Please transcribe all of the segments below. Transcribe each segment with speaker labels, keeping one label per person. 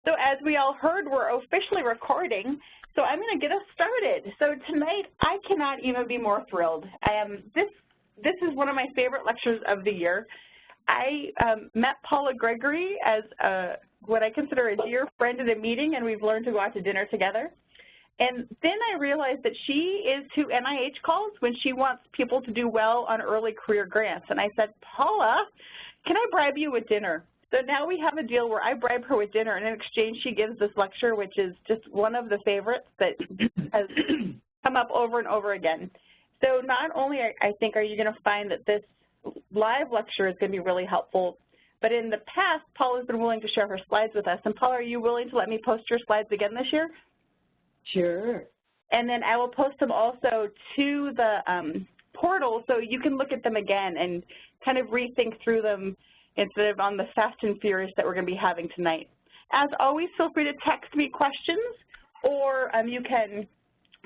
Speaker 1: So as we all heard, we're officially recording, so I'm going to get us started. So tonight, I cannot even be more thrilled. This is one of my favorite lectures of the year. I met Paula Gregory as what I consider a dear friend at a meeting, and we've learned to go out to dinner together. And then I realized that she is who NIH calls when she wants people to do well on early career grants. And I said, Paula, can I bribe you with dinner? So now we have a deal where I bribe her with dinner, and in exchange she gives this lecture, which is just one of the favorites that has come up over and over again. So not only, I think, are you going to find that this live lecture is going to be really helpful, but in the past, Paula's been willing to share her slides with us. And Paula, are you willing to let me post your slides again this year?
Speaker 2: Sure.
Speaker 1: And then I will post them also to the portal so you can look at them again and kind of rethink through them instead of on the fast and furious that we're going to be having tonight. As always, feel free to text me questions, or you can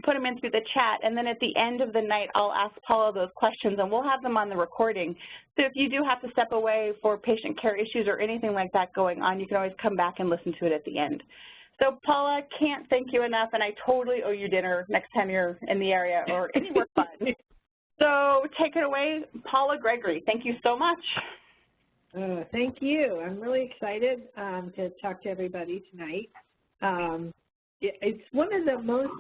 Speaker 1: put them in through the chat, and then at the end of the night, I'll ask Paula those questions, and we'll have them on the recording. So if you do have to step away for patient care issues or anything like that going on, you can always come back and listen to it at the end. So Paula, can't thank you enough, and I totally owe you dinner next time you're in the area or anywhere fun. So take it away, Paula Gregory. Thank you so much.
Speaker 2: Thank you. I'm really excited to talk to everybody tonight. It's one of the most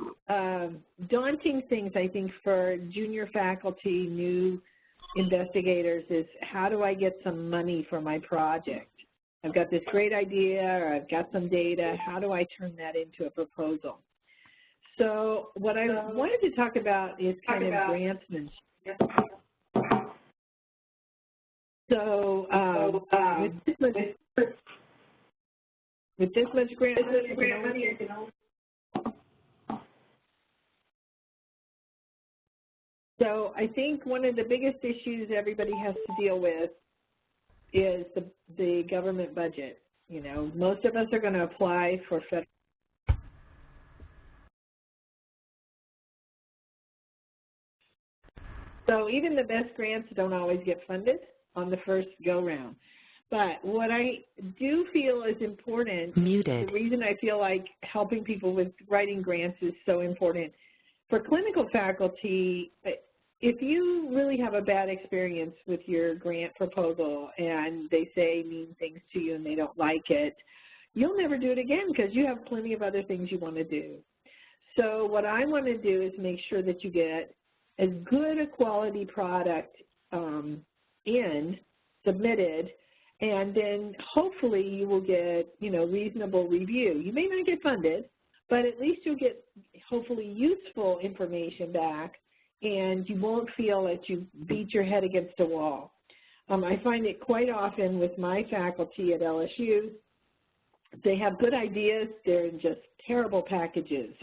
Speaker 2: daunting things, I think, for junior faculty, new investigators is how do I get some money for my project? I've got this great idea, or I've got some data. How do I turn that into a proposal? So what I wanted to talk about is kind of grantsmanship. So with this much grant money, so I think one of the biggest issues everybody has to deal with is the government budget. You know, most of us are going to apply for federal. So even the best grants don't always get funded on the first go-round. But what I do feel is important, the reason I feel like helping people with writing grants is so important. For clinical faculty, if you really have a bad experience with your grant proposal and they say mean things to you and they don't like it, you'll never do it again because you have plenty of other things you want to do. So what I want to do is make sure that you get as good a quality product submitted, and then hopefully you will get, you know, reasonable review. You may not get funded, but at least you'll get hopefully useful information back, and you won't feel that you beat your head against a wall. I find it quite often with my faculty at LSU, they have good ideas, they're in just terrible packages.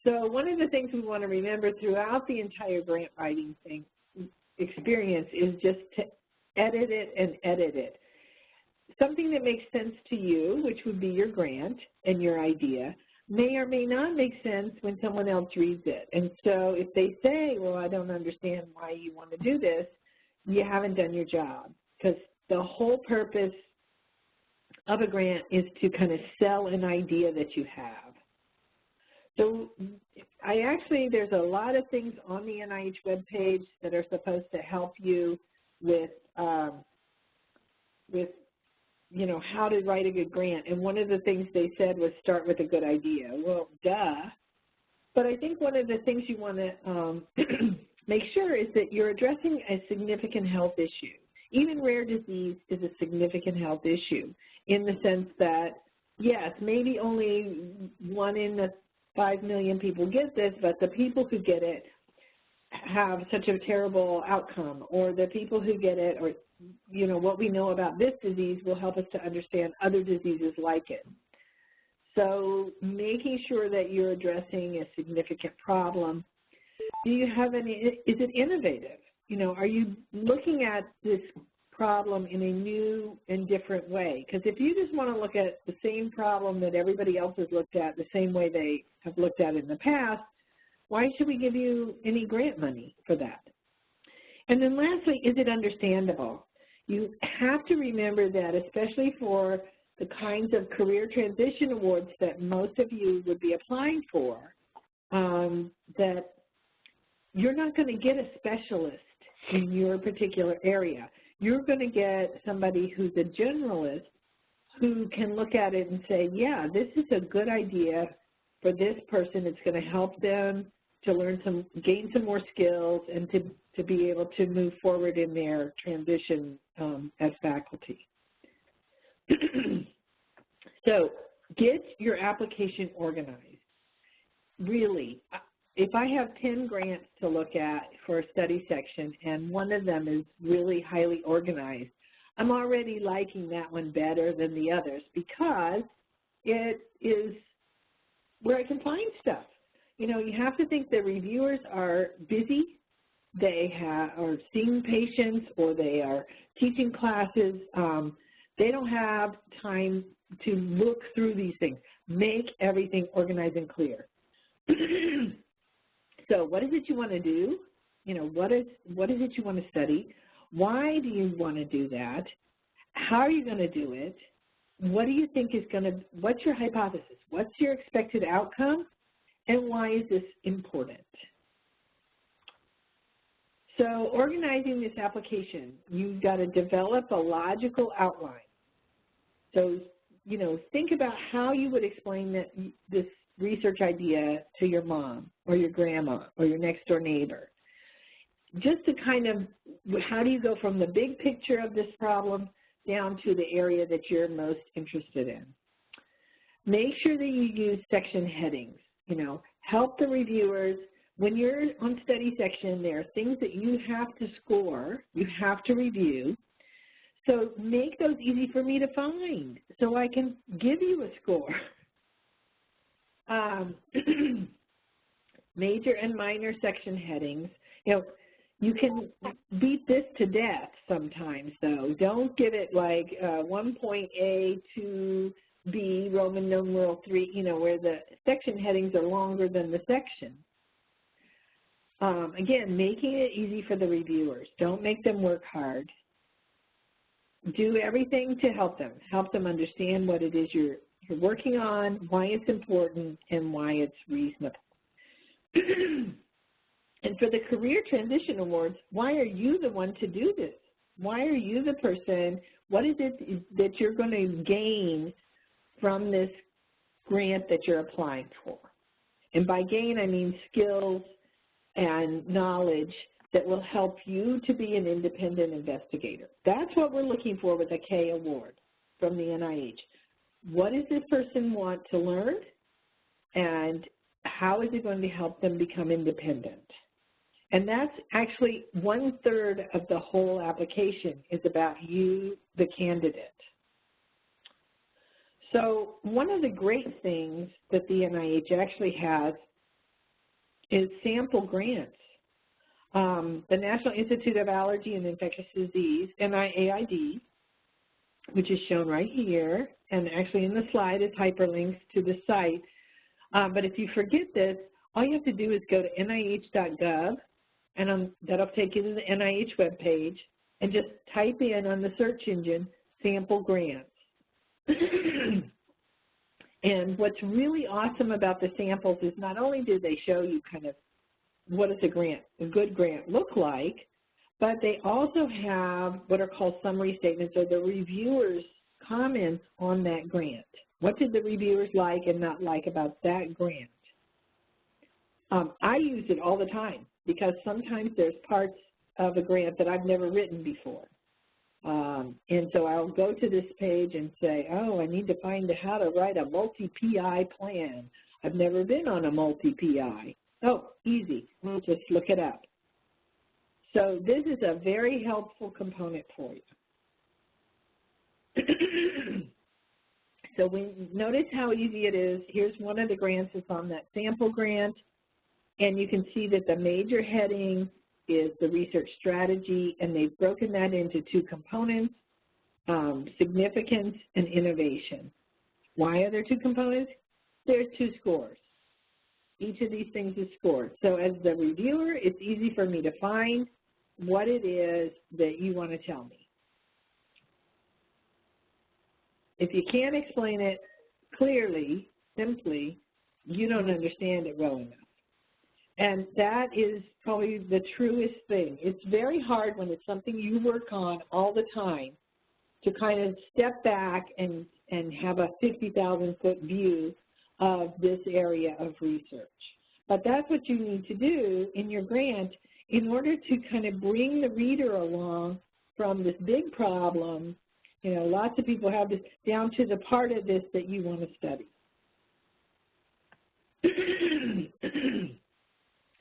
Speaker 2: So one of the things we want to remember throughout the entire grant writing experience is just to edit it and edit it. Something that makes sense to you, which would be your grant and your idea, may or may not make sense when someone else reads it. And so if they say, well, I don't understand why you want to do this, you haven't done your job, because the whole purpose of a grant is to kind of sell an idea that you have. So there's a lot of things on the NIH webpage that are supposed to help you with you know, how to write a good grant. And one of the things they said was start with a good idea. Well, duh. But I think one of the things you want to make sure is that you're addressing a significant health issue. Even rare disease is a significant health issue in the sense that, yes, maybe only 1 in 5 million people get this, but the people who get it have such a terrible outcome, or the people who get it, or, you know, what we know about this disease will help us to understand other diseases like it. So making sure that you're addressing a significant problem. Do you have any, is it innovative? You know, are you looking at this problem in a new and different way? Because if you just want to look at the same problem that everybody else has looked at the same way they have looked at it in the past, why should we give you any grant money for that? And then lastly, is it understandable? You have to remember that, especially for the kinds of career transition awards that most of you would be applying for, that you're not going to get a specialist in your particular area. You're going to get somebody who's a generalist who can look at it and say, yeah, this is a good idea for this person. It's going to help them to learn gain some more skills and to be able to move forward in their transition as faculty. So get your application organized. Really, if I have 10 grants to look at for a study section and one of them is really highly organized, I'm already liking that one better than the others because it is where I can find stuff. You know, you have to think the reviewers are busy. They are seeing patients or they are teaching classes. They don't have time to look through these things. Make everything organized and clear. So what is it you want to do? You know, what is it you want to study? Why do you want to do that? How are you going to do it? What do you think is going to, what's your hypothesis? What's your expected outcome? And why is this important? So organizing this application, you've got to develop a logical outline. So, you know, think about how you would explain this research idea to your mom or your grandma or your next door neighbor. Just to kind of, how do you go from the big picture of this problem down to the area that you're most interested in? Make sure that you use section headings. You know, help the reviewers. When you're on study section, there are things that you have to score, you have to review. So make those easy for me to find so I can give you a score. Major and minor section headings. You know, you can beat this to death sometimes, though. Don't give it like 1.A to B, Roman numeral 3, you know, where the section headings are longer than the section. Again, making it easy for the reviewers. Don't make them work hard. Do everything to help them understand what it is you're working on, why it's important, and why it's reasonable. And for the Career Transition Awards, why are you the one to do this? Why are you the person? What is it that you're going to gain from this grant that you're applying for? And by gain, I mean skills and knowledge that will help you to be an independent investigator. That's what we're looking for with a K award from the NIH. What does this person want to learn, and how is it going to help them become independent? And that's actually 1/3 of the whole application is about you, the candidate. So one of the great things that the NIH actually has is sample grants. The National Institute of Allergy and Infectious Disease, NIAID, which is shown right here, and actually in the slide is hyperlinks to the site. But if you forget this, all you have to do is go to nih.gov, and that'll take you to the NIH webpage, and just type in on the search engine, sample grants. And what's really awesome about the samples is not only do they show you kind of what does a good grant look like, but they also have what are called summary statements, or the reviewers' comments on that grant. What did the reviewers like and not like about that grant? I use it all the time because sometimes there's parts of a grant that I've never written before. And so I'll go to this page and say, oh, I need to find how to write a multi-PI plan. I've never been on a multi-PI. Oh, easy. We'll just look it up. So this is a very helpful component for you. So we notice how easy it is. Here's one of the grants that's on that sample grant, and you can see that the major heading is the research strategy, and they've broken that into 2 components, significance and innovation. Why are there 2 components? There's 2 scores. Each of these things is scored. So as the reviewer, it's easy for me to find what it is that you want to tell me. If you can't explain it clearly, simply, you don't understand it well enough. And that is probably the truest thing. It's very hard when it's something you work on all the time to kind of step back and have a 50,000-foot view of this area of research. But that's what you need to do in your grant in order to kind of bring the reader along from this big problem. You know, lots of people have this down to the part of this that you want to study.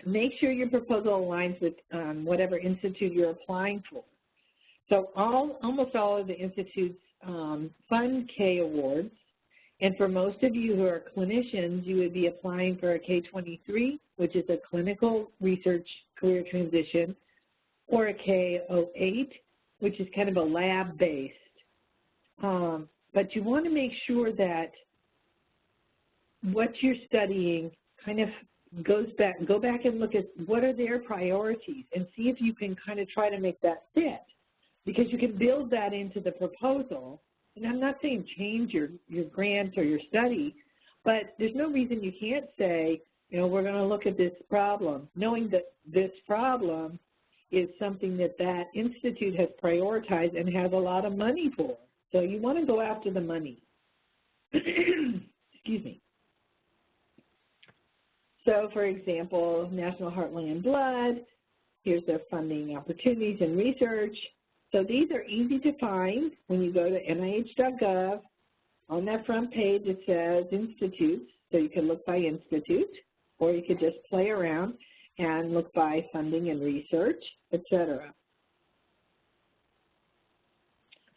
Speaker 2: Make sure your proposal aligns with whatever institute you're applying for. So almost all of the institutes fund K awards, and for most of you who are clinicians, you would be applying for a K-23, which is a clinical research career transition, or a K-08, which is kind of a lab-based. But you want to make sure that what you're studying kind of go back and look at what are their priorities and see if you can kind of try to make that fit, because you can build that into the proposal. And I'm not saying change your grant or your study, but there's no reason you can't say, you know, we're going to look at this problem, knowing that this problem is something that that institute has prioritized and has a lot of money for. So you want to go after the money. Excuse me. So, for example, National Heart, Lung, Blood, here's their funding opportunities and research. So these are easy to find when you go to NIH.gov. On that front page, it says institutes, so you can look by institute, or you could just play around and look by funding and research, etc.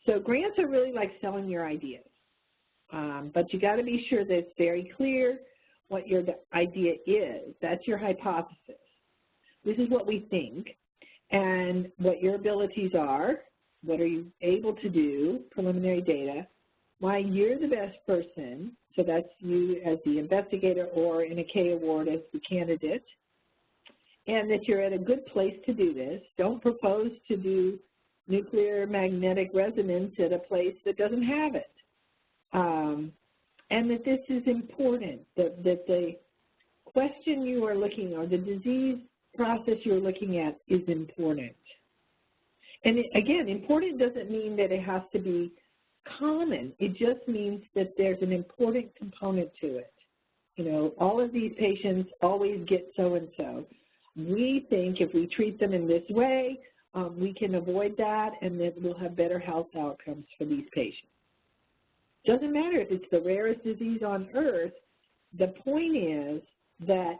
Speaker 2: So grants are really like selling your ideas, but you got to be sure that it's very clear what your idea is. That's your hypothesis. This is what we think, and what your abilities are, what are you able to do, preliminary data, why you're the best person, so that's you as the investigator or in a K award as the candidate, and that you're at a good place to do this. Don't propose to do nuclear magnetic resonance at a place that doesn't have it. And that this is important, that the question you are looking at, the disease process you're looking at is important. And again, important doesn't mean that it has to be common. It just means that there's an important component to it. You know, all of these patients always get so-and-so. We think if we treat them in this way, we can avoid that, and that we'll have better health outcomes for these patients. Doesn't matter if it's the rarest disease on earth. The point is that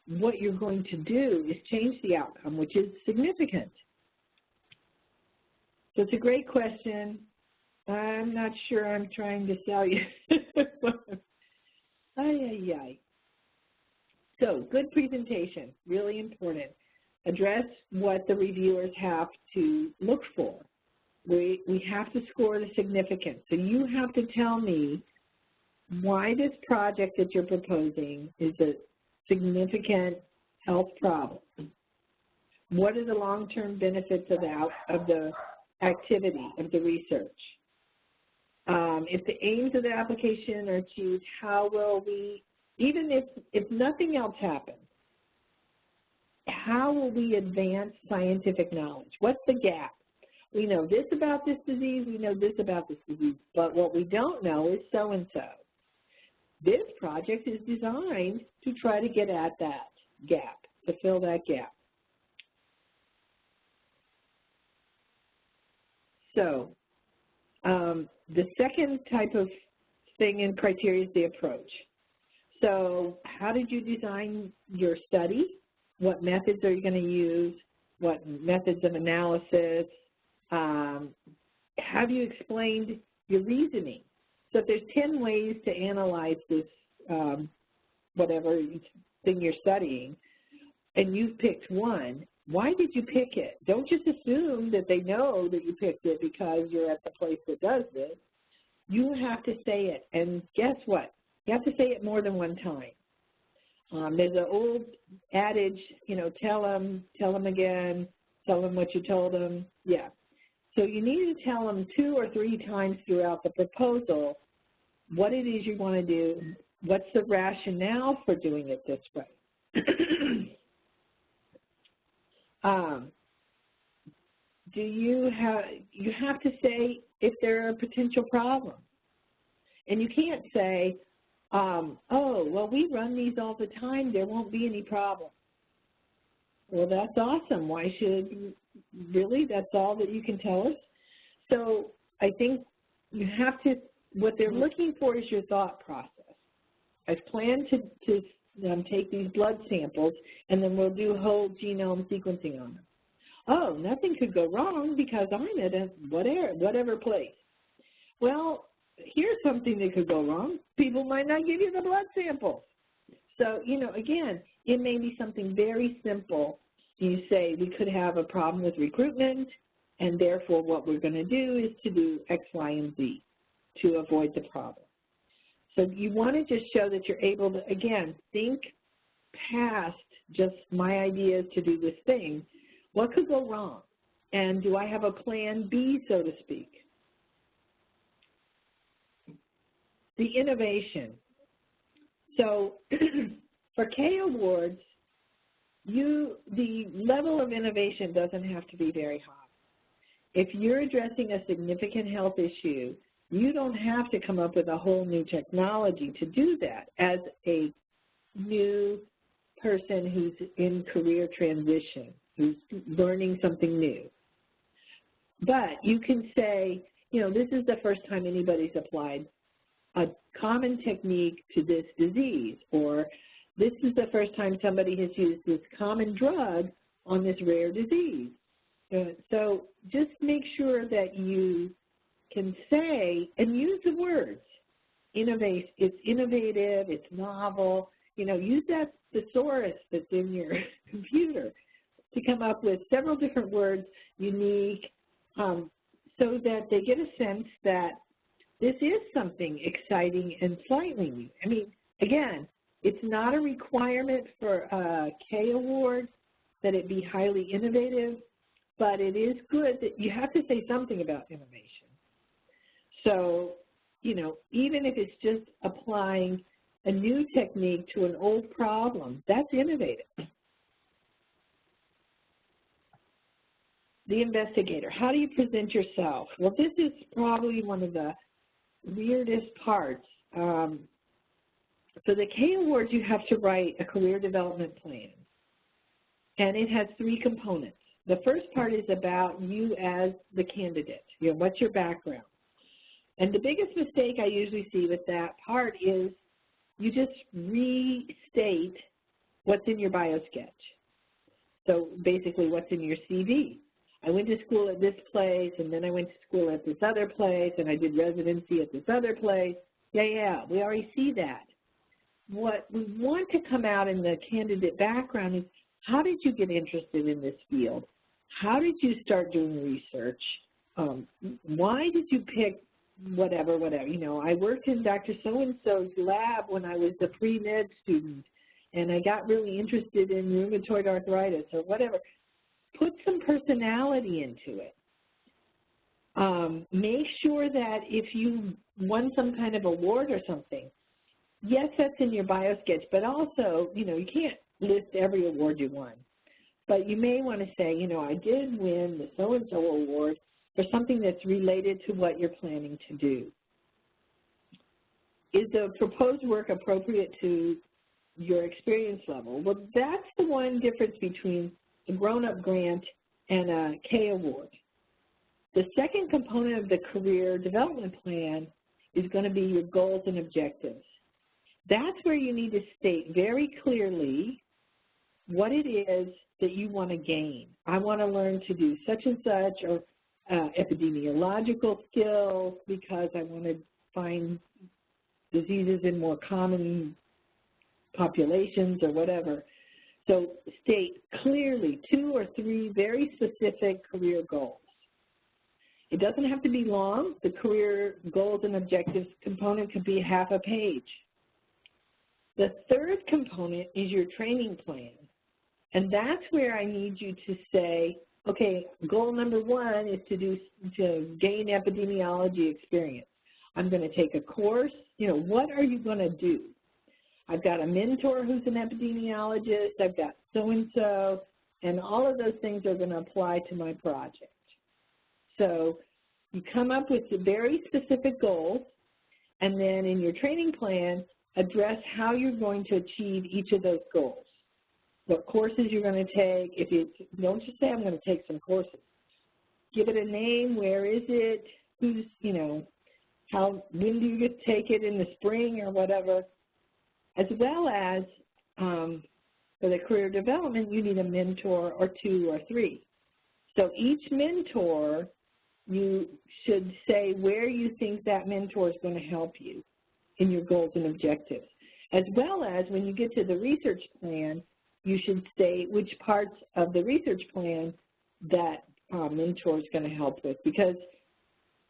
Speaker 2: what you're going to do is change the outcome, which is significant. So it's a great question. I'm not sure I'm trying to sell you. So good presentation, really important. Address what the reviewers have to look for. We have to score the significance. So you have to tell me why this project that you're proposing is a significant health problem. What are the long-term benefits of the activity, of the research? If the aims of the application are achieved, how will we, even if nothing else happens, how will we advance scientific knowledge? What's the gap? We know this about this disease, we know this about this disease, but what we don't know is so-and-so. This project is designed to try to get at that gap, to fill that gap. So the second type of thing in criteria is the approach. So how did you design your study? What methods are you going to use? What methods of analysis? Have you explained your reasoning? So if there's 10 ways to analyze this whatever thing you're studying, and you've picked one, why did you pick it? Don't just assume that they know that you picked it because you're at the place that does this. You have to say it, and guess what? You have to say it more than one time. There's an old adage, you know, tell them again, tell them what you told them. Yeah. So you need to tell them 2 or 3 times throughout the proposal what it is you want to do, what's the rationale for doing it this way. You have to say if there are potential problems. And you can't say, oh, well, we run these all the time, there won't be any problem. Well, that's awesome. Why should, really, that's all that you can tell us? So I think you have to, what they're looking for is your thought process. I've planned to take these blood samples, and then we'll do whole genome sequencing on them. Oh, nothing could go wrong because I'm at a whatever place. Well, here's something that could go wrong. People might not give you the blood samples. So, again, it may be something very simple. You say we could have a problem with recruitment, and therefore what we're going to do is to do X, Y, and Z to avoid the problem. So you want to just show that you're able to, again, think past just my idea is to do this thing. What could go wrong? And do I have a plan B, so to speak? The innovation. So for K awards, the level of innovation doesn't have to be very high. If you're addressing a significant health issue, you don't have to come up with a whole new technology to do that as a new person who's in career transition, who's learning something new. But you can say, this is the first time anybody's applied a common technique to this disease, or this is the first time somebody has used this common drug on this rare disease. So just make sure that you can say and use the words. Innovate, it's innovative, it's novel. Use that thesaurus that's in your computer to come up with several different words, unique, so that they get a sense that this is something exciting and slightly new. I mean, again, it's not a requirement for a K award that it be highly innovative, but it is good that you have to say something about innovation. So, even if it's just applying a new technique to an old problem, that's innovative. The investigator, how do you present yourself? Well, this is probably one of the weirdest parts. For the K awards, you have to write a career development plan, and it has 3 components. The first part is about you as the candidate. What's your background? And the biggest mistake I usually see with that part is you just restate what's in your bio sketch. So basically what's in your CV. I went to school at this place, and then I went to school at this other place, and I did residency at this other place. Yeah, we already see that. What we want to come out in the candidate background is, how did you get interested in this field? How did you start doing research? Why did you pick whatever? I worked in Dr. So-and-so's lab when I was a pre-med student, and I got really interested in rheumatoid arthritis or whatever. Put some personality into it. Make sure that if you won some kind of award or something, yes, that's in your bio sketch, but also, you can't list every award you won. But you may want to say, I did win the so-and-so award for something that's related to what you're planning to do. Is the proposed work appropriate to your experience level? Well, that's the one difference between a grown-up grant and a K award. The second component of the career development plan is going to be your goals and objectives. That's where you need to state very clearly what it is that you want to gain. I want to learn to do such and such, or epidemiological skills because I want to find diseases in more common populations or whatever. So state clearly 2 or 3 very specific career goals. It doesn't have to be long. The career goals and objectives component could be half a page. The third component is your training plan. And that's where I need you to say, okay, goal number 1 is to gain epidemiology experience. I'm going to take a course. You know, what are you going to do? I've got a mentor who's an epidemiologist. I've got so-and-so, and all of those things are going to apply to my project. So you come up with very specific goals, and then in your training plan, address how you're going to achieve each of those goals. What courses you're going to take. If it's, don't just say, I'm going to take some courses. Give it a name. Where is it? Who's, you know, when do you get to take it, in the spring or whatever? As well as for the career development, you need a mentor or 2 or 3. So each mentor, you should say where you think that mentor is going to help you in your goals and objectives. As well as when you get to the research plan, you should state which parts of the research plan that mentor is going to help with. Because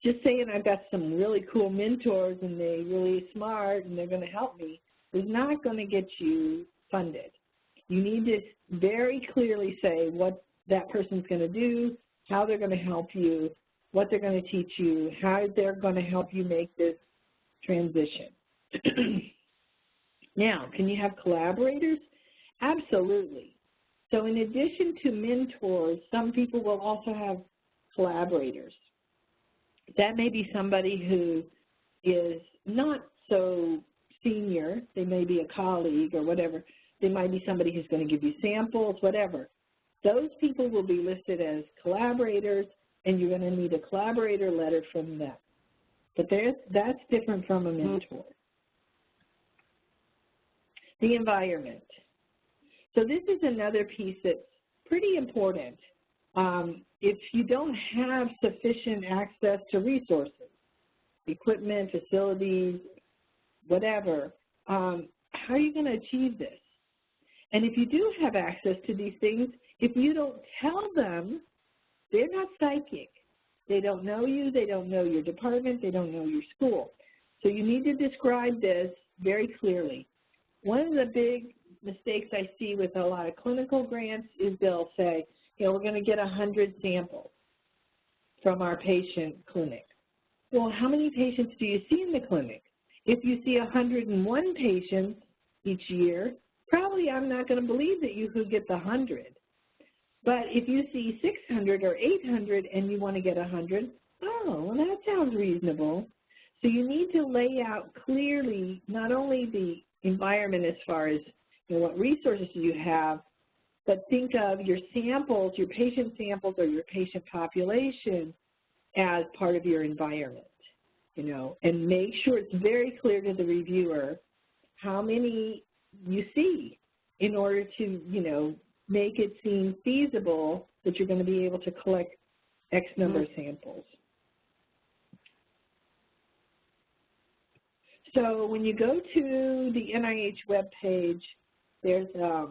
Speaker 2: just saying I've got some really cool mentors and they're really smart and they're going to help me is not going to get you funded. You need to very clearly say what that person's going to do, how they're going to help you, what they're going to teach you, how they're going to help you make this transition. Now, can you have collaborators? Absolutely. So in addition to mentors, some people will also have collaborators. That may be somebody who is not so senior. They may be a colleague or whatever. They might be somebody who's going to give you samples, whatever. Those people will be listed as collaborators, and you're going to need a collaborator letter from them. But that's different from a mentor. The environment. So this is another piece that's pretty important. If you don't have sufficient access to resources, equipment, facilities, whatever, how are you going to achieve this? And if you do have access to these things, if you don't tell them, they're not psychic. They don't know you, they don't know your department, they don't know your school. So you need to describe this very clearly. One of the big mistakes I see with a lot of clinical grants is they'll say, you know, we're going to get 100 samples from our patient clinic. Well, how many patients do you see in the clinic? If you see 101 patients each year, probably I'm not going to believe that you could get the 100. But if you see 600 or 800 and you want to get 100, oh, well, that sounds reasonable. So you need to lay out clearly not only the environment as far as, you know, what resources you have, but think of your samples, your patient samples or your patient population as part of your environment, you know, and make sure it's very clear to the reviewer how many you see in order to, you know, make it seem feasible that you're going to be able to collect X number of samples. So when you go to the NIH webpage, there's a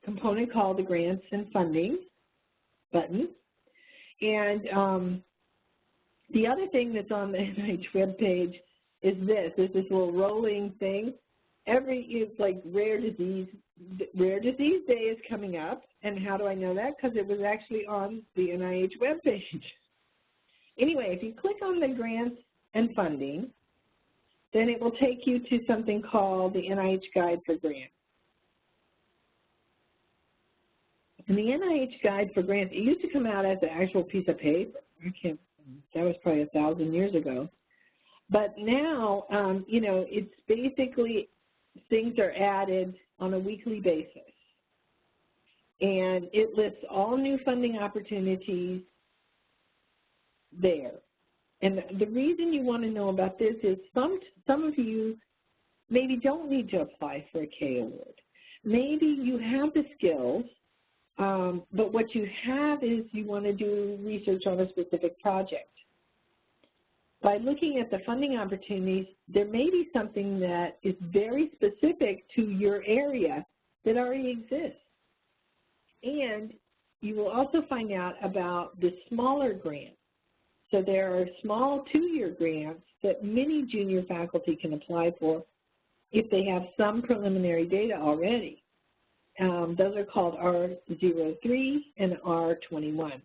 Speaker 2: component called the Grants and Funding button. And the other thing that's on the NIH webpage is this. There's this little rolling thing. It's like Rare Disease Day is coming up. And how do I know that? Because it was actually on the NIH webpage. Anyway, if you click on the Grants and Funding, then it will take you to something called the NIH Guide for Grants. And the NIH Guide for Grants, it used to come out as an actual piece of paper. That was probably 1,000 years ago. But now, you know, it's basically things are added on a weekly basis. And it lists all new funding opportunities there. And the reason you want to know about this is some of you maybe don't need to apply for a K award. Maybe you have the skills, but what you have is you want to do research on a specific project. By looking at the funding opportunities, there may be something that is very specific to your area that already exists. And you will also find out about the smaller grants. So there are small 2-year grants that many junior faculty can apply for if they have some preliminary data already. Those are called R03 and R21s.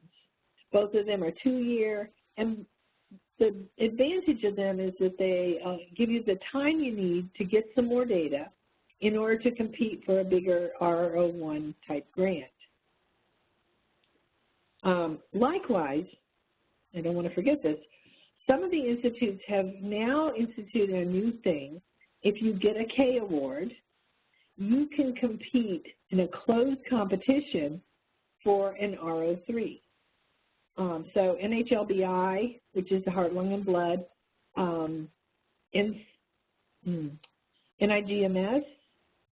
Speaker 2: Both of them are 2-year, and the advantage of them is that they give you the time you need to get some more data in order to compete for a bigger R01 type grant. Likewise, I don't want to forget this, some of the institutes have now instituted a new thing. If you get a K award, you can compete in a closed competition for an R03. So NHLBI, which is the heart, lung, and blood, NIGMS,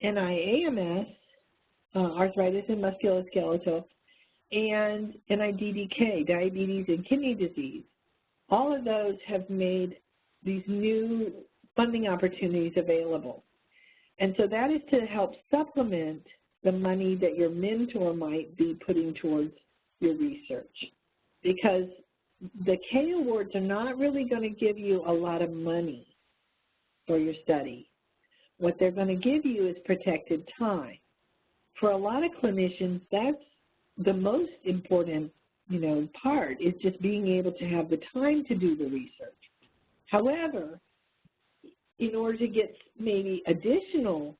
Speaker 2: NIAMS, arthritis and musculoskeletal, and NIDDK, diabetes and kidney disease. All of those have made these new funding opportunities available. And so that is to help supplement the money that your mentor might be putting towards your research. Because the K awards are not really going to give you a lot of money for your study. What they're going to give you is protected time. For a lot of clinicians, that's the most important, part, is just being able to have the time to do the research. However, in order to get maybe additional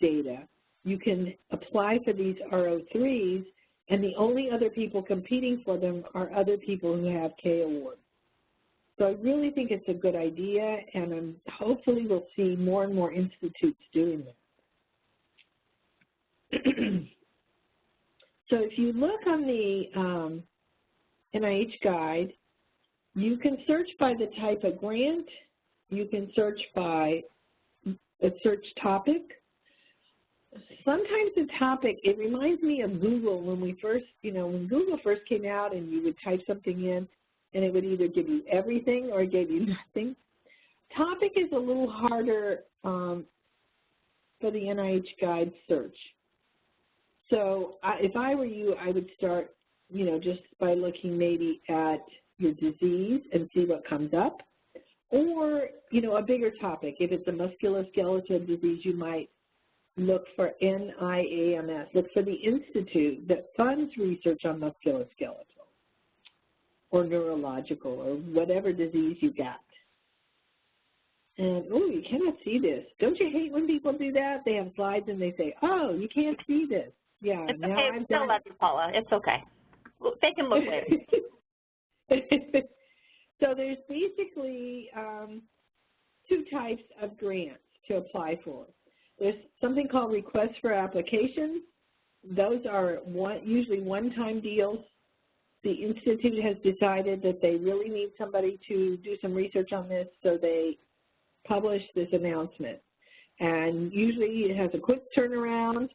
Speaker 2: data, you can apply for these R03s, and the only other people competing for them are other people who have K awards. So I really think it's a good idea, and hopefully we'll see more and more institutes doing that. So if you look on the NIH guide, you can search by the type of grant, you can search by a search topic. Sometimes the topic, it reminds me of Google when we first, when Google first came out and you would type something in and it would either give you everything or it gave you nothing. Topic is a little harder for the NIH guide search. So if I were you, I would start, just by looking maybe at your disease and see what comes up. Or, a bigger topic. If it's a musculoskeletal disease, you might look for NIAMS. Look for the institute that funds research on musculoskeletal or neurological or whatever disease you got. And, oh, you cannot see this. Don't you hate when people do that? They have slides and they say, oh, you can't see this. Yeah.
Speaker 1: It's
Speaker 2: now
Speaker 1: okay.
Speaker 2: I've
Speaker 1: Still love you, Paula. It's okay. They can look later.
Speaker 2: So there's basically 2 types of grants to apply for. There's something called requests for applications. Those are usually one-time deals. The institute has decided that they really need somebody to do some research on this, so they publish this announcement. And usually it has a quick turnaround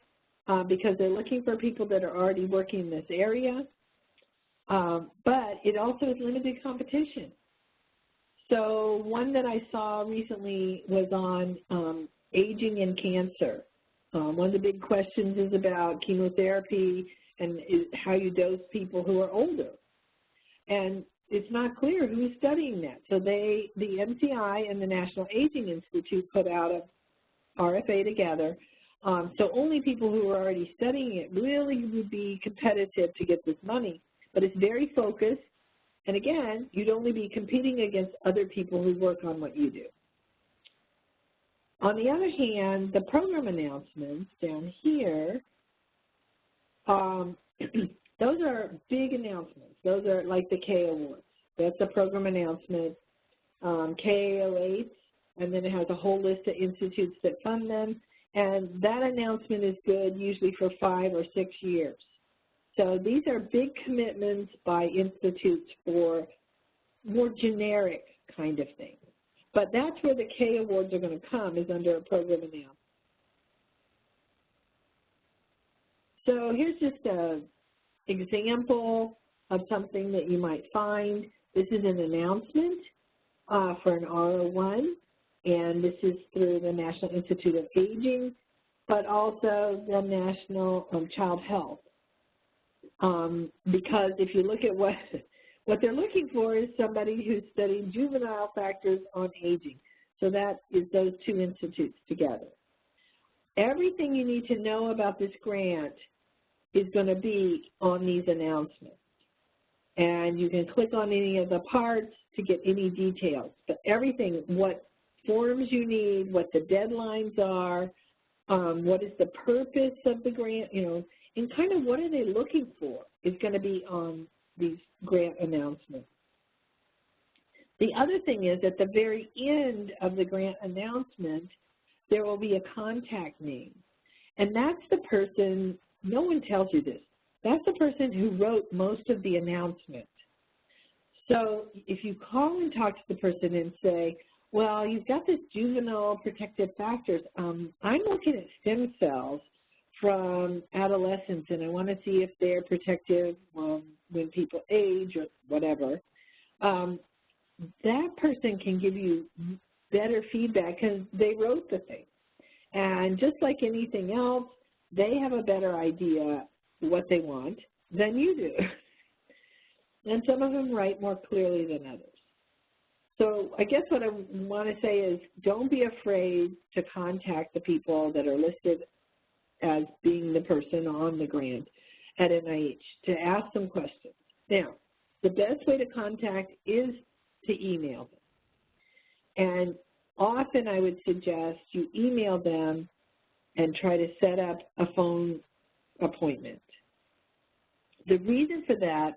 Speaker 2: because they're looking for people that are already working in this area. But it also is limited competition. So one that I saw recently was on aging and cancer. One of the big questions is about chemotherapy and how you dose people who are older. And it's not clear who's studying that. So the NCI and the National Aging Institute put out a RFA together. So only people who are already studying it really would be competitive to get this money. But it's very focused. And again, you'd only be competing against other people who work on what you do. On the other hand, the program announcements down here, those are big announcements. Those are like the K Awards. That's a program announcement, K08, and then it has a whole list of institutes that fund them. And that announcement is good usually for 5 or 6 years. So these are big commitments by institutes for more generic kind of things. But that's where the K awards are going to come, is under a program announcement. So here's just an example of something that you might find. This is an announcement for an R01, and this is through the National Institute of Aging, but also the National Child Health. Because if you look at what they're looking for is somebody who's studying juvenile factors on aging. So that is those 2 institutes together. everything you need to know about this grant is going to be on these announcements. And you can click on any of the parts to get any details. But everything, what forms you need, what the deadlines are, what is the purpose of the grant, and kind of what are they looking for is going to be on these grant announcements. The other thing is at the very end of the grant announcement, there will be a contact name. And that's the person, no one tells you this, that's the person who wrote most of the announcement. So if you call and talk to the person and say, well, you've got this juvenile protective factors, I'm looking at stem cells from adolescents and I want to see if they're protective when people age or whatever, that person can give you better feedback because they wrote the thing. And just like anything else, they have a better idea what they want than you do. And some of them write more clearly than others. So I guess what I want to say is don't be afraid to contact the people that are listed as being the person on the grant at NIH to ask them questions. Now, the best way to contact is to email them. And often I would suggest you email them and try to set up a phone appointment. The reason for that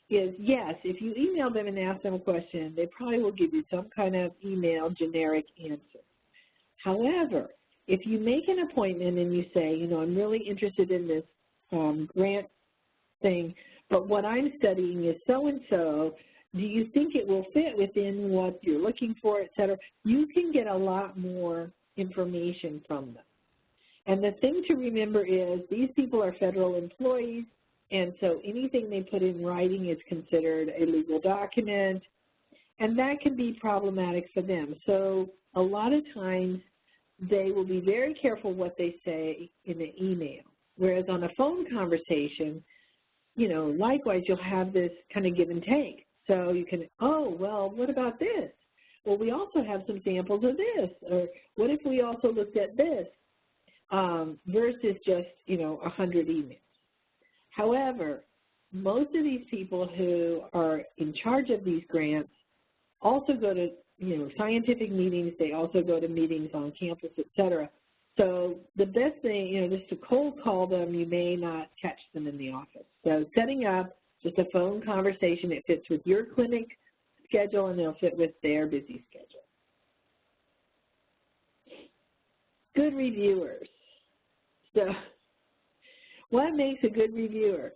Speaker 2: is, yes, if you email them and ask them a question, they probably will give you some kind of email generic answer. However, if you make an appointment and you say, I'm really interested in this grant thing, but what I'm studying is so-and-so, do you think it will fit within what you're looking for, et cetera? You can get a lot more information from them. And the thing to remember is these people are federal employees, and so anything they put in writing is considered a legal document, and that can be problematic for them. So a lot of times they will be very careful what they say in an email, whereas on a phone conversation, likewise you'll have this kind of give and take. So you can, oh, well, what about this? Well, we also have some samples of this, or what if we also looked at this, versus just, 100 emails. However, most of these people who are in charge of these grants also go to, scientific meetings. They also go to meetings on campus, et cetera. So the best thing, just to cold call them, you may not catch them in the office. So setting up just a phone conversation that fits with your clinic schedule and they'll fit with their busy schedule. Good reviewers. So what makes a good reviewer?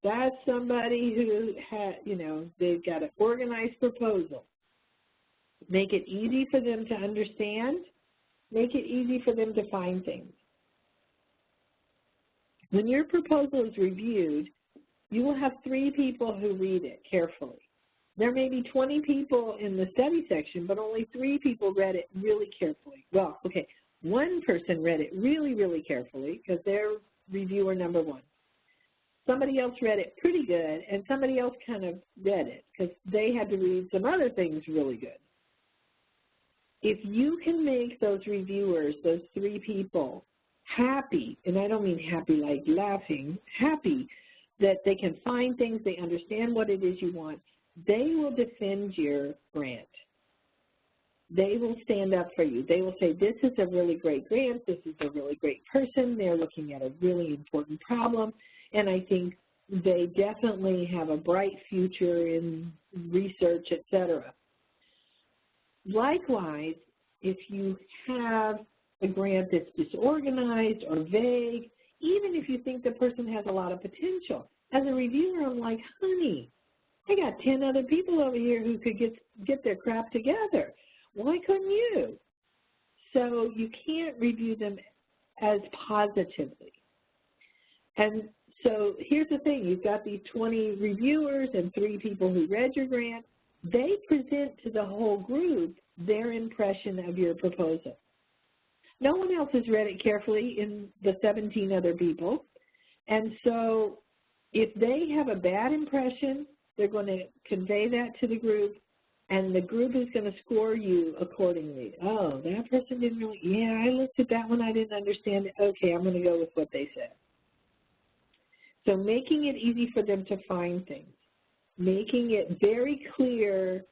Speaker 2: That's somebody who they've got an organized proposal. Make it easy for them to understand. Make it easy for them to find things. When your proposal is reviewed, you will have 3 people who read it carefully. There may be 20 people in the study section, but only 3 people read it really carefully. Well, okay, one person read it really, really carefully because they're reviewer number 1. Somebody else read it pretty good, and somebody else kind of read it because they had to read some other things really good. If you can make those reviewers, those 3 people, happy, and I don't mean happy like laughing, happy that they can find things, they understand what it is you want, they will defend your grant. They will stand up for you. They will say, this is a really great grant, this is a really great person, they're looking at a really important problem, and I think they definitely have a bright future in research, et cetera. Likewise, if you have a grant that's disorganized or vague, even if you think the person has a lot of potential, as a reviewer, I'm like, honey, I got 10 other people over here who could get their crap together. Why couldn't you? So you can't review them as positively. And so here's the thing. You've got these 20 reviewers and 3 people who read your grant. They present to the whole group their impression of your proposal. No one else has read it carefully in the 17 other people. And so if they have a bad impression, they're going to convey that to the group. and the group is going to score you accordingly. Oh, that person didn't really, yeah, I looked at that one, I didn't understand it. Okay, I'm going to go with what they said. So making it easy for them to find things, making it very clear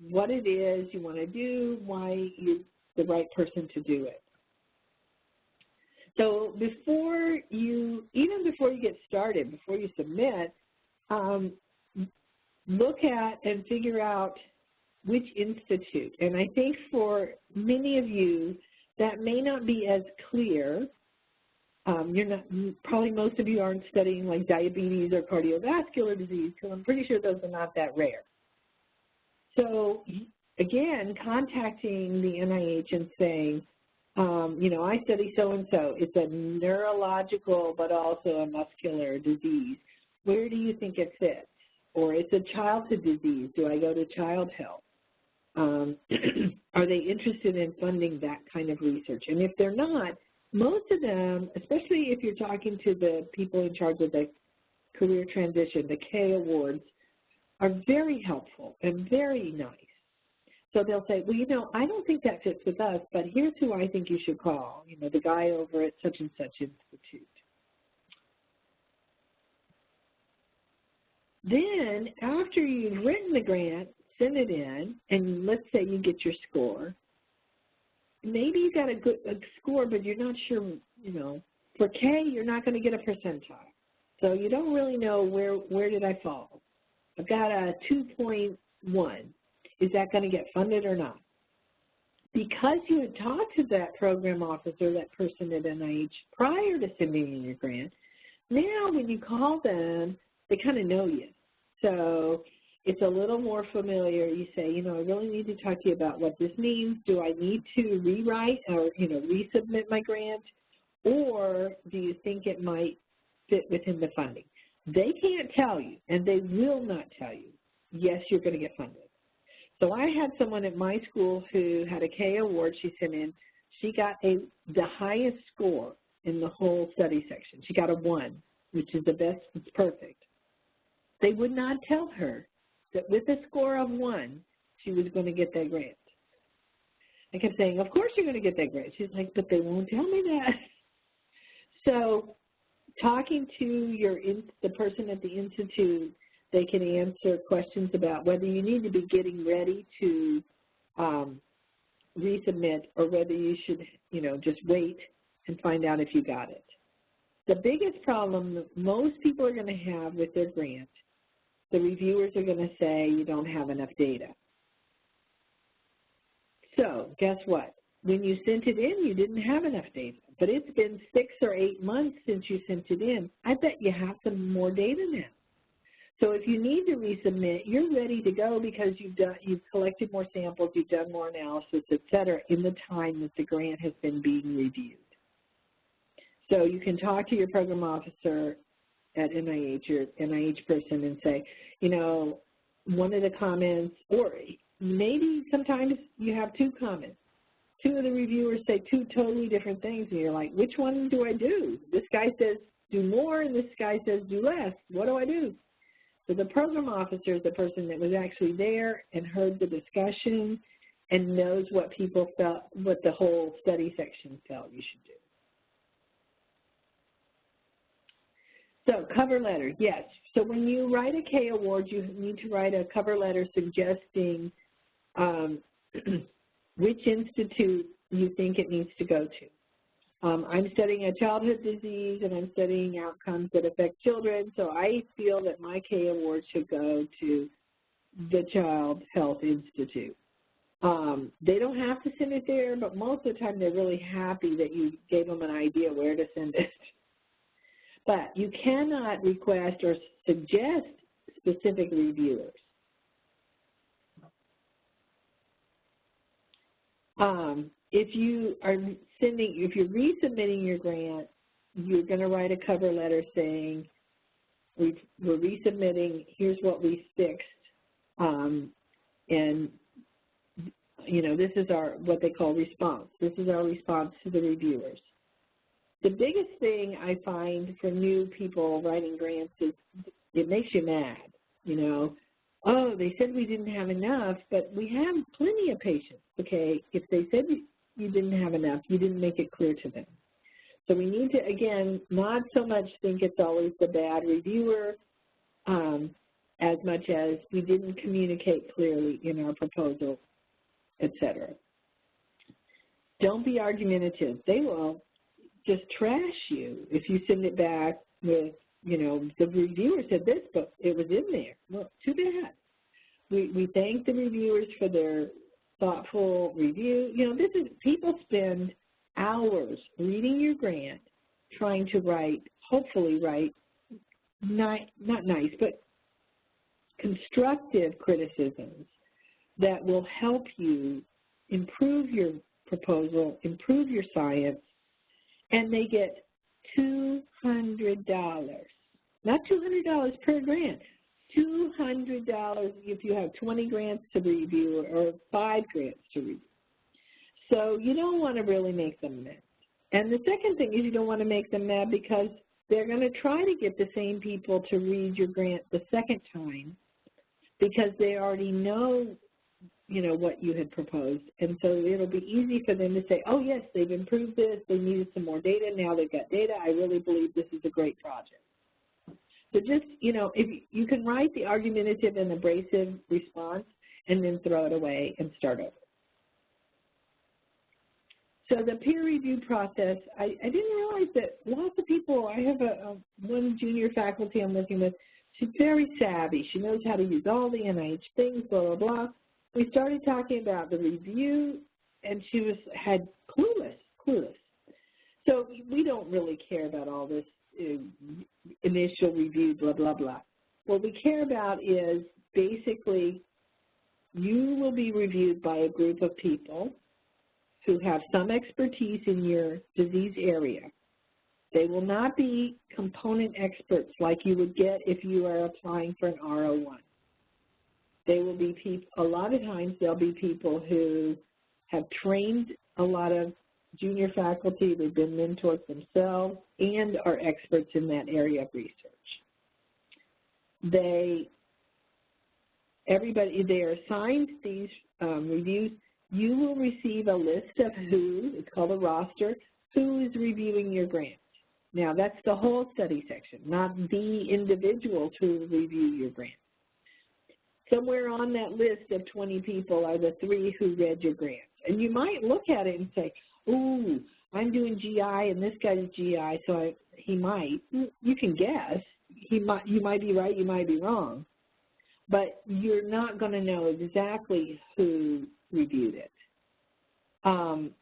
Speaker 2: what it is you want to do, why you're the right person to do it. So even before you get started, before you submit, look at and figure out which institute. And I think for many of you, that may not be as clear. Probably most of you aren't studying like diabetes or cardiovascular disease, because I'm pretty sure those are not that rare. So again, contacting the NIH and saying, I study so-and-so. It's a neurological but also a muscular disease. Where do you think it fits? Or it's a childhood disease. Do I go to child health? Are they interested in funding that kind of research? And if they're not, most of them, especially if you're talking to the people in charge of the career transition, the K awards, are very helpful and very nice. So they'll say, well, I don't think that fits with us, but here's who I think you should call, the guy over at such and such institute. Then after you've written the grant, send it in, and let's say you get your score. Maybe you got a score, but you're not sure, for K, you're not going to get a percentile. So you don't really know where did I fall. I've got a 2.1. Is that going to get funded or not? Because you had talked to that program officer, that person at NIH, prior to sending in your grant, now when you call them, they kind of know you. So it's a little more familiar. You say, I really need to talk to you about what this means. Do I need to rewrite or, resubmit my grant? Or do you think it might fit within the funding? They can't tell you, and they will not tell you, yes, you're going to get funded. So I had someone at my school who had a K award she sent in. She got the highest score in the whole study section. She got a 1, which is the best. It's perfect. They would not tell her that with a score of 1, she was going to get that grant. I kept saying, of course you're going to get that grant. She's like, but they won't tell me that. So talking to the person at the institute, they can answer questions about whether you need to be getting ready to resubmit or whether you should, just wait and find out if you got it. The biggest problem that most people are going to have with their grant, the reviewers are going to say you don't have enough data. So guess what? When you sent it in, you didn't have enough data, but it's been 6 or 8 months since you sent it in. I bet you have some more data now. So if you need to resubmit, you're ready to go because you've collected more samples, you've done more analysis, et cetera, in the time that the grant has been being reviewed. So you can talk to your program officer at NIH or NIH person and say, one of the comments, or maybe sometimes you have 2 comments. 2 of the reviewers say 2 totally different things, and you're like, which one do I do? This guy says do more, and this guy says do less. What do I do? So the program officer is the person that was actually there and heard the discussion and knows what people felt, what the whole study section felt you should do. So cover letter, yes. So when you write a K award, you need to write a cover letter suggesting which institute you think it needs to go to. I'm studying a childhood disease and I'm studying outcomes that affect children, so I feel that my K award should go to the Child Health Institute. They don't have to send it there, but most of the time they're really happy that you gave them an idea where to send it. But you cannot request or suggest specific reviewers. If you're resubmitting your grant, you're going to write a cover letter saying, we're resubmitting, here's what we fixed, and this is what they call response. This is our response to the reviewers. The biggest thing I find for new people writing grants is it makes you mad, oh, they said we didn't have enough, but we have plenty of patients. Okay, if they said you didn't have enough, you didn't make it clear to them. So we need to, again, not so much think it's always the bad reviewer as much as we didn't communicate clearly in our proposal, etc. Don't be argumentative. They will just trash you if you send it back with, you know, the reviewer said this, but it was in there. Well, too bad. We thank the reviewers for their thoughtful review. You know, this is, people spend hours reading your grant, trying to write, hopefully write, not nice, but constructive criticisms that will help you improve your proposal, improve your science, and they get $200, not $200 per grant, $200 if you have 20 grants to review or 5 grants to review. So you don't want to really make them mad. And the second thing is you don't want to make them mad because they're going to try to get the same people to read your grant the second time because they already know, you know, what you had proposed. And so it'll be easy for them to say, oh, yes, they've improved this. They needed some more data. Now they've got data. I really believe this is a great project. So just, you know, if you can write the argumentative and abrasive response and then throw it away and start over. So the peer review process, I didn't realize that lots of people, I have one junior faculty I'm working with, she's very savvy. She knows how to use all the NIH things, blah, blah, blah. We started talking about the review, and she had clueless. So we don't really care about all this initial review, blah, blah, blah. What we care about is basically you will be reviewed by a group of people who have some expertise in your disease area. They will not be component experts like you would get if you are applying for an R01. They will be people, a lot of times they'll be people who have trained a lot of junior faculty, they've been mentors themselves, and are experts in that area of research. They are assigned these reviews. You will receive a list of who, it's called a roster, who is reviewing your grant. Now, that's the whole study section, not the individuals who review your grant. Somewhere on that list of 20 people are the 3 who read your grant. And you might look at it and say, ooh, I'm doing GI and this guy's GI, so he might. You can guess. You might be right, you might be wrong. But you're not going to know exactly who reviewed it. And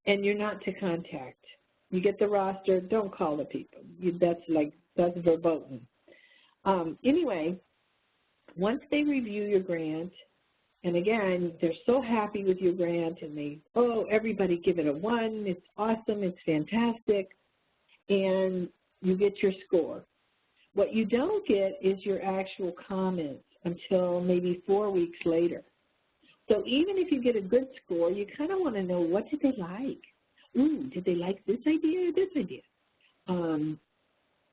Speaker 2: you're not to contact. You get the roster, don't call the people. That's verboten. Anyway, once they review your grant, and again, they're so happy with your grant, and everybody give it a 1, it's awesome, it's fantastic, and you get your score. What you don't get is your actual comments until maybe 4 weeks later. So even if you get a good score, you kind of want to know, what did they like? Ooh, did they like this idea or this idea?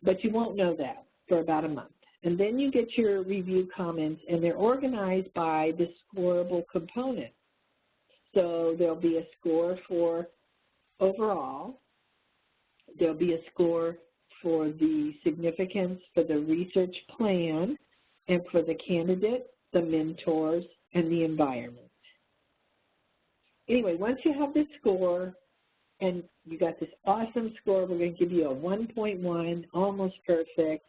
Speaker 2: But you won't know that for about a month. And then you get your review comments, and they're organized by the scoreable component. So there'll be a score for overall. There'll be a score for the significance for the research plan and for the candidate, the mentors, and the environment. Anyway, once you have this score and you got this awesome score, we're going to give you a 1.1, almost perfect.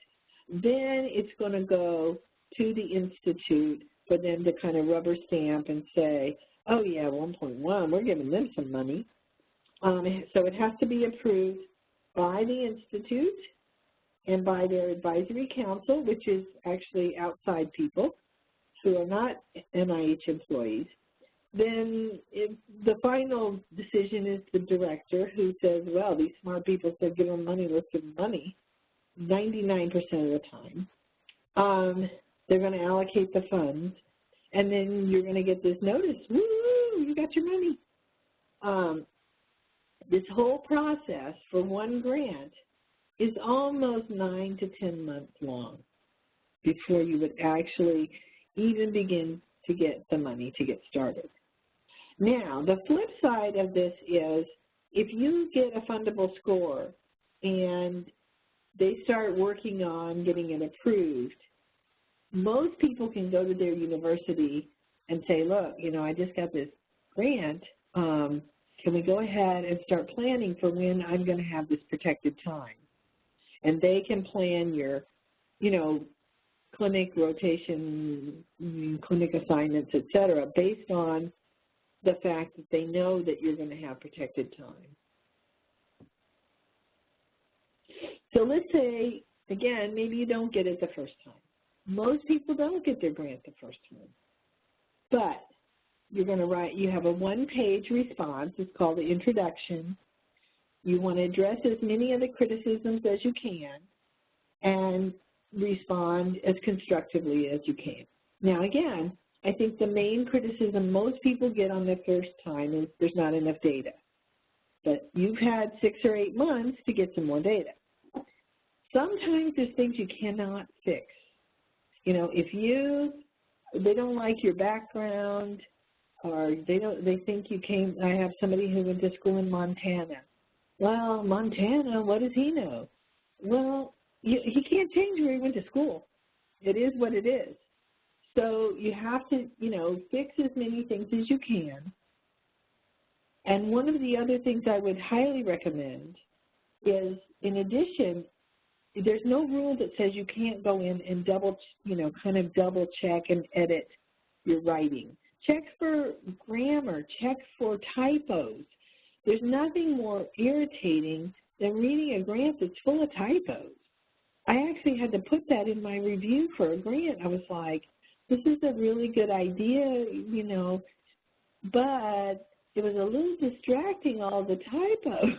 Speaker 2: Then it's going to go to the institute for them to kind of rubber stamp and say, oh, yeah, 1.1, we're giving them some money. So it has to be approved by the institute and by their advisory council, which is actually outside people who are not NIH employees. Then the final decision is the director who says, well, these smart people said give them money, let's give them money. 99% of the time. They're going to allocate the funds, and then you're going to get this notice, woo, you got your money. This whole process for one grant is almost 9 to 10 months long before you would actually even begin to get the money to get started. Now, the flip side of this is if you get a fundable score and they start working on getting it approved, most people can go to their university and say, look, you know, I just got this grant. Can we go ahead and start planning for when I'm going to have this protected time? And they can plan your, you know, clinic rotation, clinic assignments, et cetera, based on the fact that they know that you're going to have protected time. So let's say, again, maybe you don't get it the first time. Most people don't get their grant the first time. But you're going to write, you have a one-page response. It's called the introduction. You want to address as many of the criticisms as you can and respond as constructively as you can. Now, again, I think the main criticism most people get on their first time is there's not enough data. But you've had 6 or 8 months to get some more data. Sometimes there's things you cannot fix. You know, if they don't like your background, or they think you came, I have somebody who went to school in Montana. Well, Montana, what does he know? Well, he can't change where he went to school. It is what it is. So you have to, you know, fix as many things as you can. And one of the other things I would highly recommend is, in addition, there's no rule that says you can't go in and kind of double check and edit your writing. Check for grammar, check for typos. There's nothing more irritating than reading a grant that's full of typos. I actually had to put that in my review for a grant. I was like, this is a really good idea, you know, but it was a little distracting, all the typos.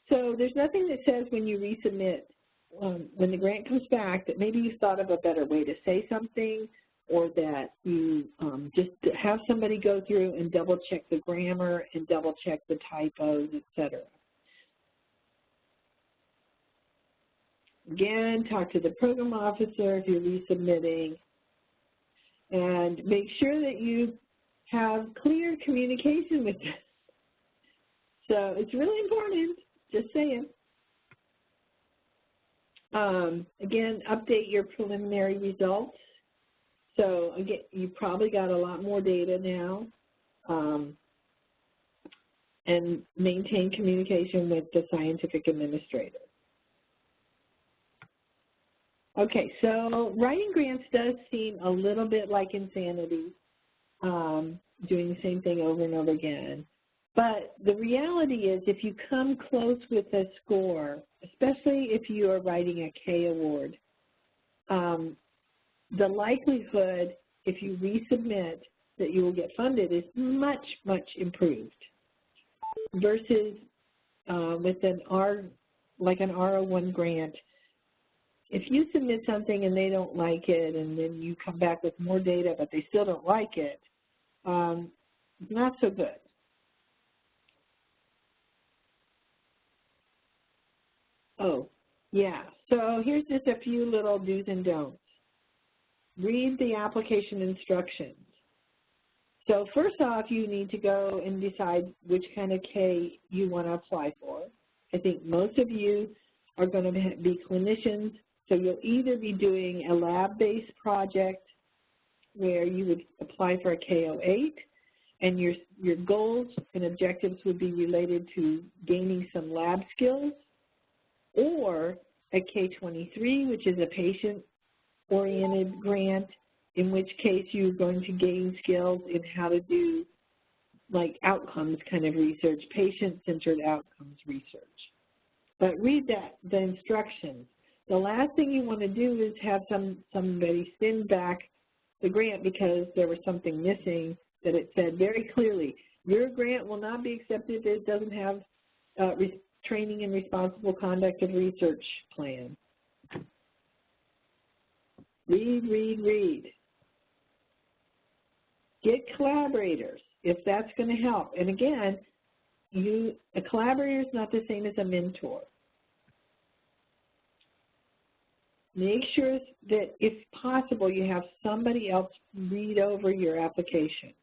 Speaker 2: So there's nothing that says when you resubmit, when the grant comes back, that maybe you thought of a better way to say something, or that you just have somebody go through and double-check the grammar and double-check the typos, et cetera. Again, talk to the program officer if you're resubmitting, and make sure that you have clear communication with them. So it's really important, just saying. Again, update your preliminary results. So again, you probably got a lot more data now, and maintain communication with the scientific administrator. Okay, so writing grants does seem a little bit like insanity, doing the same thing over and over again. But the reality is, if you come close with a score, especially if you are writing a K award, the likelihood, if you resubmit, that you will get funded is much, much improved versus with an R01 grant. If you submit something and they don't like it, and then you come back with more data but they still don't like it, not so good. Oh, yeah. So here's just a few little do's and don'ts. Read the application instructions. So first off, you need to go and decide which kind of K you want to apply for. I think most of you are going to be clinicians, so you'll either be doing a lab-based project where you would apply for a K08, and your goals and objectives would be related to gaining some lab skills, or a K23, which is a patient-oriented grant, in which case you're going to gain skills in how to do like outcomes kind of research, patient-centered outcomes research. But read the instructions. The last thing you want to do is have somebody send back the grant because there was something missing, that it said very clearly, your grant will not be accepted if it doesn't have training and responsible conduct of research plan. Read, read, read. Get collaborators if that's going to help. And again, a collaborator is not the same as a mentor. make sure that if possible you have somebody else read over your application.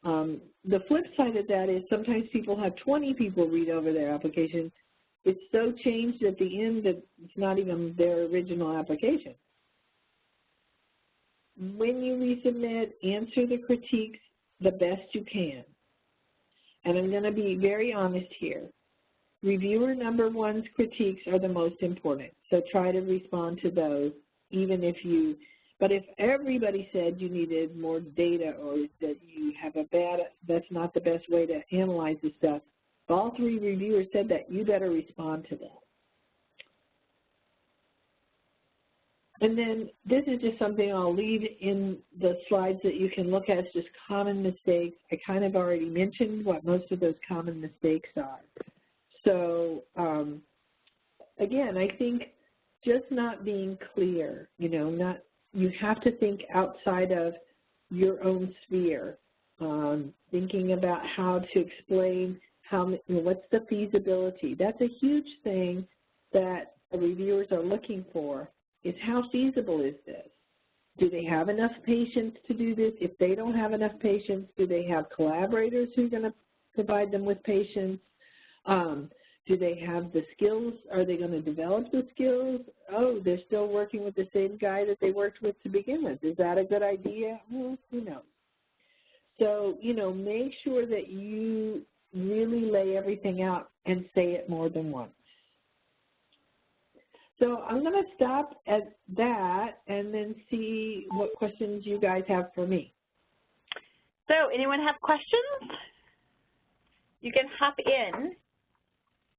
Speaker 2: The flip side of that is sometimes people have 20 people read over their application. It's so changed at the end that it's not even their original application. When you resubmit, answer the critiques the best you can. And I'm going to be very honest here. Reviewer number one's critiques are the most important, so try to respond to those, even if you, but if everybody said you needed more data or that you have that's not the best way to analyze this stuff, if all 3 reviewers said that, you better respond to that. And then this is just something I'll leave in the slides that you can look at. It's just common mistakes. I kind of already mentioned what most of those common mistakes are. So, again, I think just not being clear, you have to think outside of your own sphere, thinking about how to explain what's the feasibility. That's a huge thing that the reviewers are looking for, is how feasible is this? Do they have enough patients to do this? If they don't have enough patients, do they have collaborators who are going to provide them with patients? Do they have the skills? Are they going to develop the skills? Oh, they're still working with the same guy that they worked with to begin with. Is that a good idea? Well, who knows? So, make sure that you really lay everything out and say it more than once. So I'm going to stop at that and then see what questions you guys have for me.
Speaker 1: So anyone have questions? You can hop in.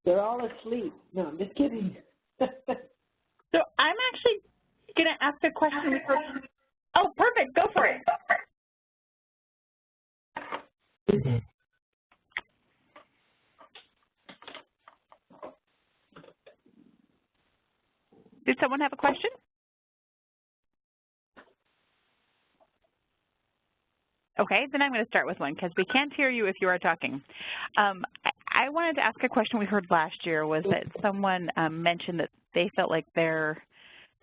Speaker 2: They're all asleep. No, I'm just kidding.
Speaker 1: So I'm actually going to ask a question. Oh, perfect. Go for it. Did someone have a question? Okay, then I'm going to start with one because we can't hear you if you are talking. I wanted to ask a question we heard last year was that someone mentioned that they felt like the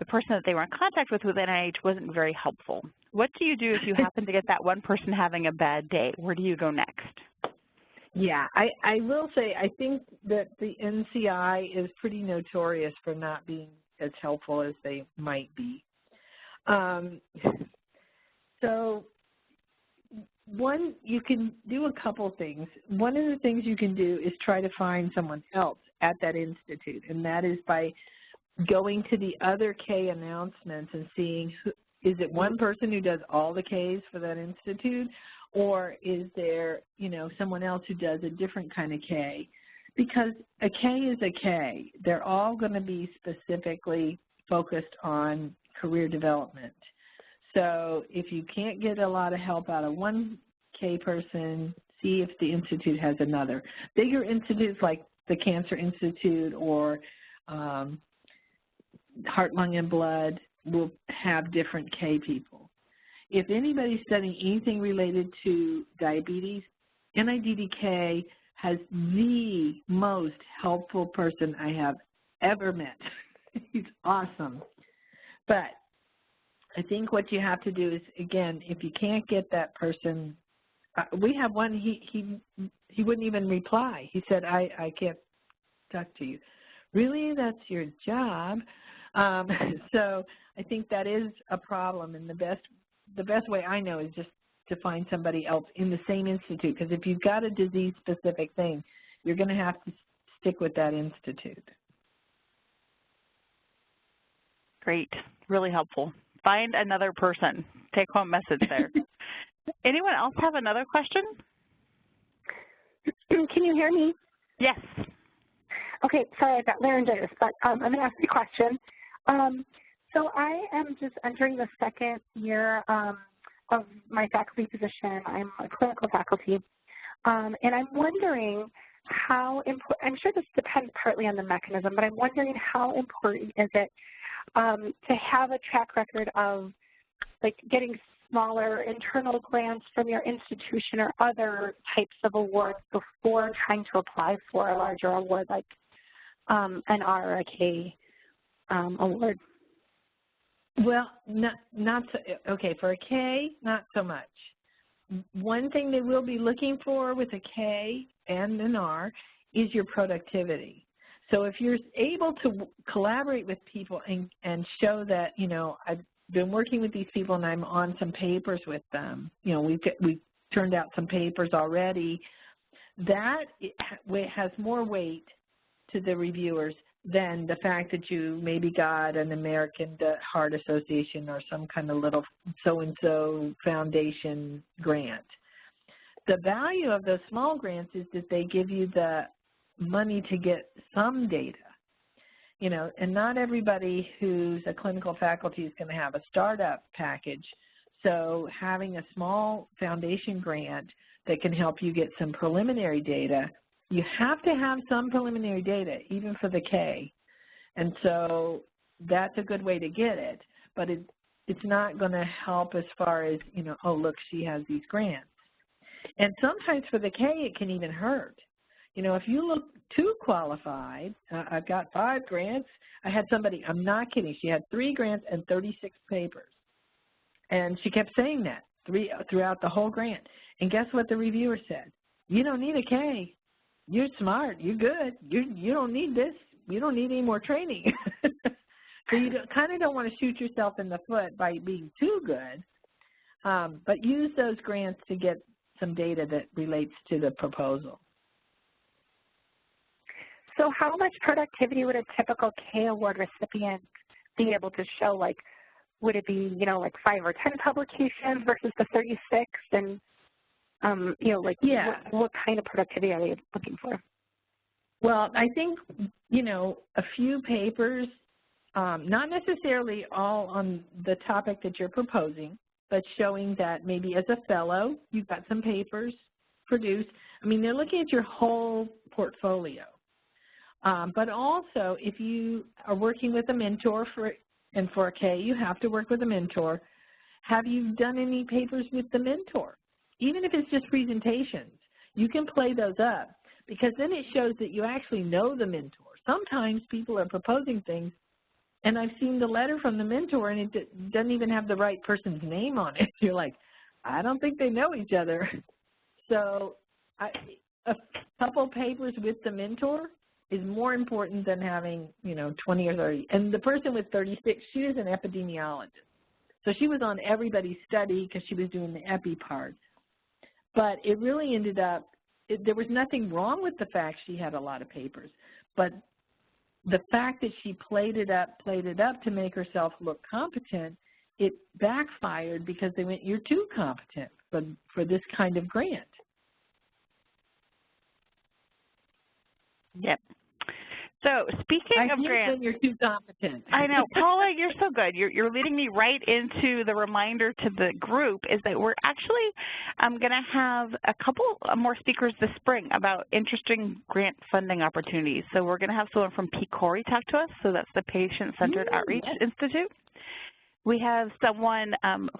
Speaker 1: person that they were in contact with NIH wasn't very helpful. What do you do if you happen to get that one person having a bad day? Where do you go next?
Speaker 2: Yeah, I will say I think that the NCI is pretty notorious for not being as helpful as they might be. So one, you can do a couple things. One of the things you can do is try to find someone else at that institute, and that is by going to the other K announcements and seeing is it one person who does all the Ks for that institute, or is there, someone else who does a different kind of K? Because a K is a K. They're all going to be specifically focused on career development. So if you can't get a lot of help out of one K person, see if the institute has another. Bigger institutes like the Cancer Institute or Heart, Lung, and Blood will have different K people. If anybody's studying anything related to diabetes, NIDDK has the most helpful person I have ever met. He's awesome. But I think what you have to do is, again, if you can't get that person, we have one, he wouldn't even reply. He said, I can't talk to you. Really? That's your job? So I think that is a problem, and the best way I know is just to find somebody else in the same institute, because if you've got a disease-specific thing, you're going to have to stick with that institute.
Speaker 1: Great. Really helpful. Find another person. Take-home message there. Anyone else have another question?
Speaker 3: Can you hear me?
Speaker 1: Yes.
Speaker 3: Okay, sorry, I've got laryngitis, but I'm going to ask you a question. So I am just entering the second year of my faculty position. I'm a clinical faculty, and I'm wondering how important, I'm sure this depends partly on the mechanism, but I'm wondering how important is it to have a track record of like getting smaller internal grants from your institution or other types of awards before trying to apply for a larger award like an R or a K award?
Speaker 2: Well, not so, okay, for a K, not so much. One thing they will be looking for with a K and an R is your productivity. So if you're able to collaborate with people and show that, you know, I've been working with these people and I'm on some papers with them, you know, we've turned out some papers already, that has more weight to the reviewers than the fact that you maybe got an American Heart Association or some kind of little so-and-so foundation grant. The value of those small grants is that they give you the money to get some data, you know, and not everybody who's a clinical faculty is going to have a startup package. So having a small foundation grant that can help you get some preliminary data, you have to have some preliminary data, even for the K. And so that's a good way to get it, but it's not going to help as far as, you know, oh, look, she has these grants. And sometimes for the K, it can even hurt. You know, if you look too qualified, I've got 5 grants. I had somebody, I'm not kidding, she had 3 grants and 36 papers. And she kept saying that throughout the whole grant. And guess what the reviewer said? You don't need a K. You're smart. You're good. You don't need this. You don't need any more training. So you kind of don't want to shoot yourself in the foot by being too good, but use those grants to get some data that relates to the proposal.
Speaker 3: So how much productivity would a typical K award recipient be able to show? Like, would it be, you know, like 5 or 10 publications versus the 36? And you know, like,
Speaker 2: yeah,
Speaker 3: what kind of productivity are they looking for?
Speaker 2: Well, I think, you know, a few papers, not necessarily all on the topic that you're proposing, but showing that maybe as a fellow, you've got some papers produced. I mean, they're looking at your whole portfolio. But also, if you are working with a mentor for a K, you have to work with a mentor. Have you done any papers with the mentor? Even if it's just presentations, you can play those up because then it shows that you actually know the mentor. Sometimes people are proposing things, and I've seen the letter from the mentor, and it doesn't even have the right person's name on it. You're like, I don't think they know each other. So a couple papers with the mentor is more important than having, you know, 20 or 30. And the person with 36, she is an epidemiologist. So she was on everybody's study because she was doing the epi part. But it really ended up, there was nothing wrong with the fact she had a lot of papers, but the fact that she played it up to make herself look competent, it backfired because they went, you're too competent for this kind of grant.
Speaker 1: Yep. So speaking of grants,
Speaker 2: you're too competent.
Speaker 1: I know, Paula, you're so good. You're leading me right into the reminder to the group is that we're actually going to have a couple more speakers this spring about interesting grant funding opportunities. So we're going to have someone from PCORI talk to us. So that's the Patient-Centered Outreach Institute. We have someone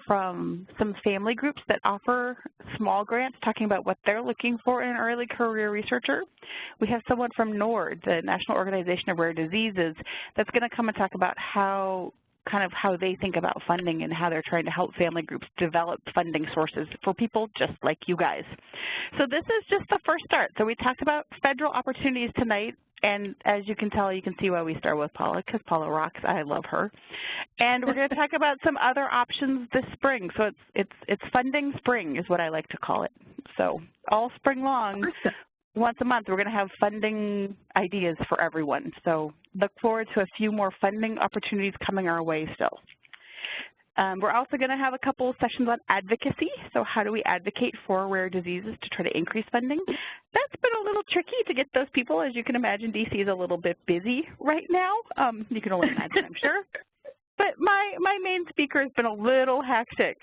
Speaker 1: from some family groups that offer small grants talking about what they're looking for in an early career researcher. We have someone from NORD, the National Organization of Rare Diseases, that's going to come and talk about how they think about funding and how they're trying to help family groups develop funding sources for people just like you guys. So this is just the first start. So we talked about federal opportunities tonight. And as you can tell, you can see why we start with Paula, because Paula rocks. I love her. And we're going to talk about some other options this spring. So it's funding spring is what I like to call it. So all spring long, once a month, we're going to have funding ideas for everyone. So look forward to a few more funding opportunities coming our way still. We're also going to have a couple of sessions on advocacy. So how do we advocate for rare diseases to try to increase funding? That's been a little tricky to get those people. As you can imagine, DC is a little bit busy right now. You can only imagine, I'm sure. But my main speaker has been a little hectic.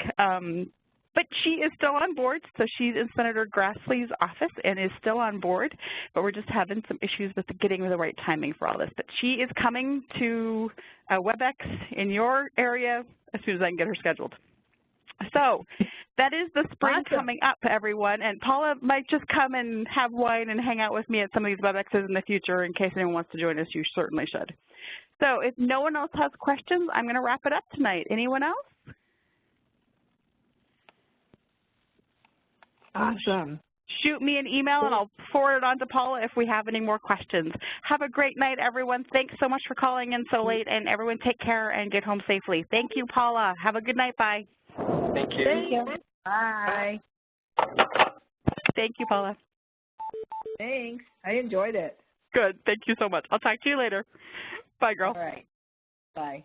Speaker 1: But she is still on board, so she's in Senator Grassley's office and is still on board, but we're just having some issues with getting the right timing for all this. But she is coming to WebEx in your area as soon as I can get her scheduled. So that is the spring coming up, everyone, and Paula might just come and have wine and hang out with me at some of these WebExes in the future in case anyone wants to join us. You certainly should. So if no one else has questions, I'm going to wrap it up tonight. Anyone else?
Speaker 2: Awesome.
Speaker 1: Shoot me an email and I'll forward it on to Paula if we have any more questions. Have a great night, everyone. Thanks so much for calling in so late, and everyone take care and get home safely. Thank you, Paula. Have a good night. Bye.
Speaker 4: Thank you.
Speaker 3: Thank you.
Speaker 2: Bye.
Speaker 1: Thank you, Paula.
Speaker 2: Thanks. I enjoyed it.
Speaker 1: Good. Thank you so much. I'll talk to you later. Bye, girl.
Speaker 2: All right. Bye.